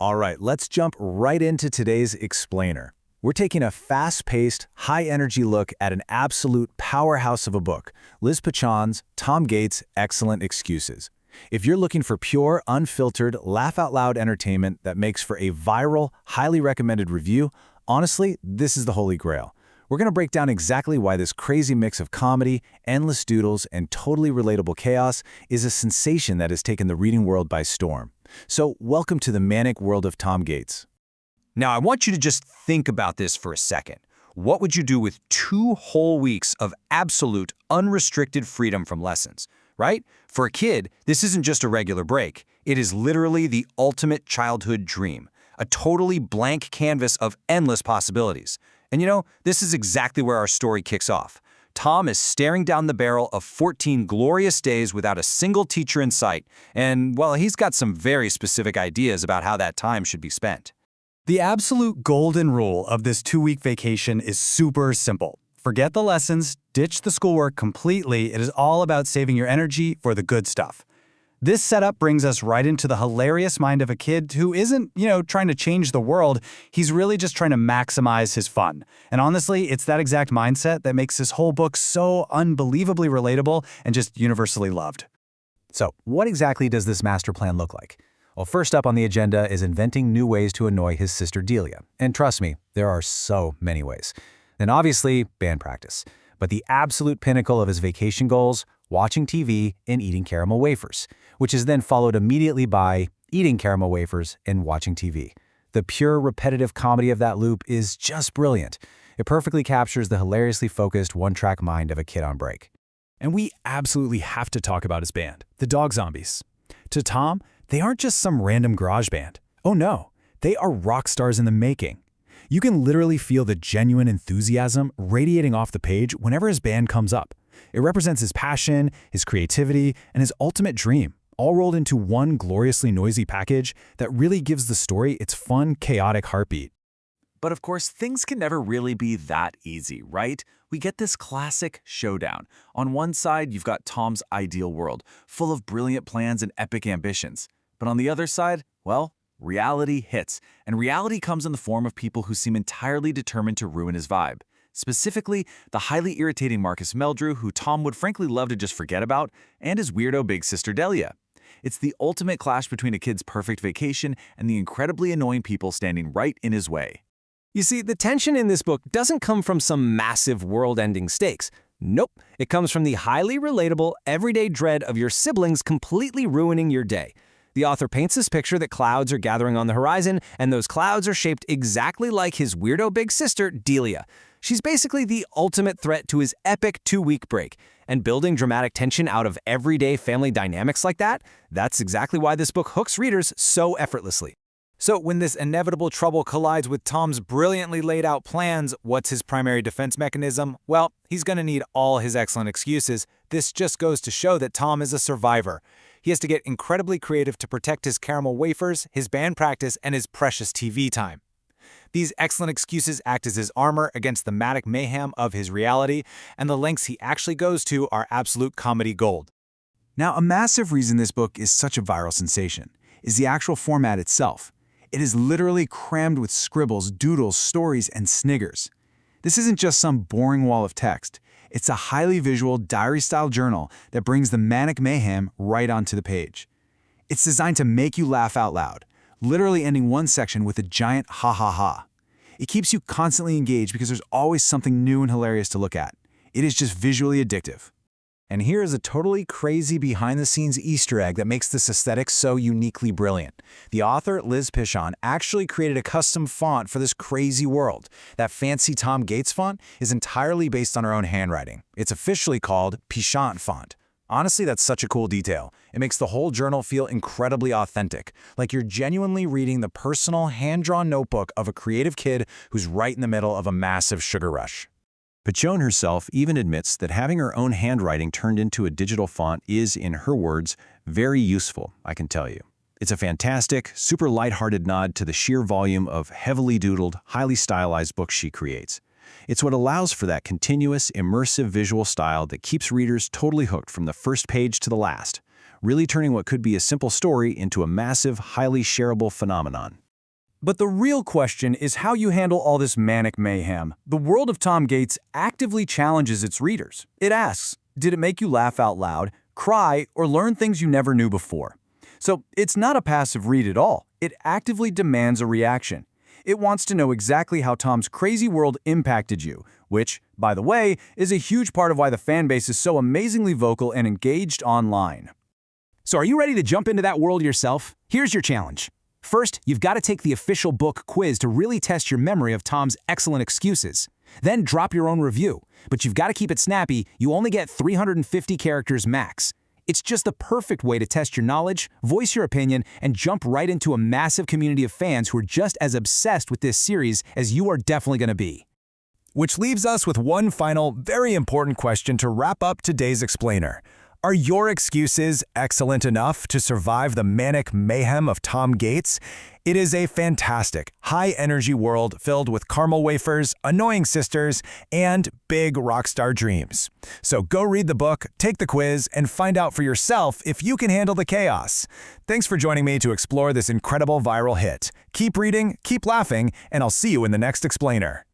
All right, let's jump right into today's explainer. We're taking a fast-paced, high-energy look at an absolute powerhouse of a book, Liz Pichan's Tom Gates' Excellent Excuses. If you're looking for pure, unfiltered, laugh-out-loud entertainment that makes for a viral, highly recommended review, honestly, this is the holy grail. We're going to break down exactly why this crazy mix of comedy, endless doodles, and totally relatable chaos is a sensation that has taken the reading world by storm. So, welcome to the manic world of Tom Gates. Now, I want you to just think about this for a second. What would you do with 2 whole weeks of absolute, unrestricted freedom from lessons, right? For a kid, this isn't just a regular break. It is literally the ultimate childhood dream, a totally blank canvas of endless possibilities. And you know, this is exactly where our story kicks off. Tom is staring down the barrel of 14 glorious days without a single teacher in sight, and, well, he's got some very specific ideas about how that time should be spent. The absolute golden rule of this 2-week vacation is super simple. Forget the lessons, ditch the schoolwork completely. It is all about saving your energy for the good stuff. This setup brings us right into the hilarious mind of a kid who isn't, trying to change the world. He's really just trying to maximize his fun. And honestly, it's that exact mindset that makes this whole book so unbelievably relatable and just universally loved. So, what exactly does this master plan look like? Well, first up on the agenda is inventing new ways to annoy his sister Delia. And trust me, there are so many ways. Then obviously, band practice. But the absolute pinnacle of his vacation goals, watching TV and eating caramel wafers, which is then followed immediately by eating caramel wafers and watching TV. The pure repetitive comedy of that loop is just brilliant. It perfectly captures the hilariously focused one-track mind of a kid on break. And we absolutely have to talk about his band, the Dog Zombies. To Tom, they aren't just some random garage band. Oh no, they are rock stars in the making. You can literally feel the genuine enthusiasm radiating off the page whenever his band comes up. It represents his passion, his creativity, and his ultimate dream, all rolled into one gloriously noisy package that really gives the story its fun, chaotic heartbeat. But of course, things can never really be that easy, right? We get this classic showdown. On one side, you've got Tom's ideal world, full of brilliant plans and epic ambitions. But on the other side, well, reality hits. And reality comes in the form of people who seem entirely determined to ruin his vibe. Specifically, the highly irritating Marcus Meldrew, who Tom would frankly love to just forget about, and his weirdo big sister Delia. It's the ultimate clash between a kid's perfect vacation and the incredibly annoying people standing right in his way. You see, the tension in this book doesn't come from some massive world-ending stakes. Nope, it comes from the highly relatable, everyday dread of your siblings completely ruining your day. The author paints this picture that clouds are gathering on the horizon, and those clouds are shaped exactly like his weirdo big sister, Delia. She's basically the ultimate threat to his epic 2-week break. And building dramatic tension out of everyday family dynamics like that, that's exactly why this book hooks readers so effortlessly. So when this inevitable trouble collides with Tom's brilliantly laid out plans, what's his primary defense mechanism? Well, he's going to need all his excellent excuses. This just goes to show that Tom is a survivor. He has to get incredibly creative to protect his caramel wafers, his band practice, and his precious TV time. These excellent excuses act as his armor against the manic mayhem of his reality, and the lengths he actually goes to are absolute comedy gold. Now, a massive reason this book is such a viral sensation is the actual format itself. It is literally crammed with scribbles, doodles, stories, and sniggers. This isn't just some boring wall of text. It's a highly visual, diary-style journal that brings the manic mayhem right onto the page. It's designed to make you laugh out loud, literally ending one section with a giant ha ha ha. It keeps you constantly engaged because there's always something new and hilarious to look at. It is just visually addictive. And here is a totally crazy behind-the-scenes Easter egg that makes this aesthetic so uniquely brilliant. The author, Liz Pichan, actually created a custom font for this crazy world. That fancy Tom Gates font is entirely based on her own handwriting. It's officially called Pichant font. Honestly, that's such a cool detail. It makes the whole journal feel incredibly authentic, like you're genuinely reading the personal, hand-drawn notebook of a creative kid who's right in the middle of a massive sugar rush. Pichan herself even admits that having her own handwriting turned into a digital font is, in her words, very useful, I can tell you. It's a fantastic, super lighthearted nod to the sheer volume of heavily doodled, highly stylized books she creates. It's what allows for that continuous, immersive visual style that keeps readers totally hooked from the first page to the last, really turning what could be a simple story into a massive, highly shareable phenomenon. But the real question is how you handle all this manic mayhem. The world of Tom Gates actively challenges its readers. It asks, did it make you laugh out loud, cry, or learn things you never knew before? So it's not a passive read at all. It actively demands a reaction. It wants to know exactly how Tom's crazy world impacted you, which, by the way, is a huge part of why the fan base is so amazingly vocal and engaged online. So are you ready to jump into that world yourself? Here's your challenge. First, you've got to take the official book quiz to really test your memory of Tom's excellent excuses. Then drop your own review. But you've got to keep it snappy. You only get 350 characters max. It's just the perfect way to test your knowledge, voice your opinion, and jump right into a massive community of fans who are just as obsessed with this series as you are definitely going to be. Which leaves us with one final, very important question to wrap up today's explainer. Are your excuses excellent enough to survive the manic mayhem of Tom Gates? It is a fantastic, high-energy world filled with caramel wafers, annoying sisters, and big rockstar dreams. So go read the book, take the quiz, and find out for yourself if you can handle the chaos. Thanks for joining me to explore this incredible viral hit. Keep reading, keep laughing, and I'll see you in the next explainer.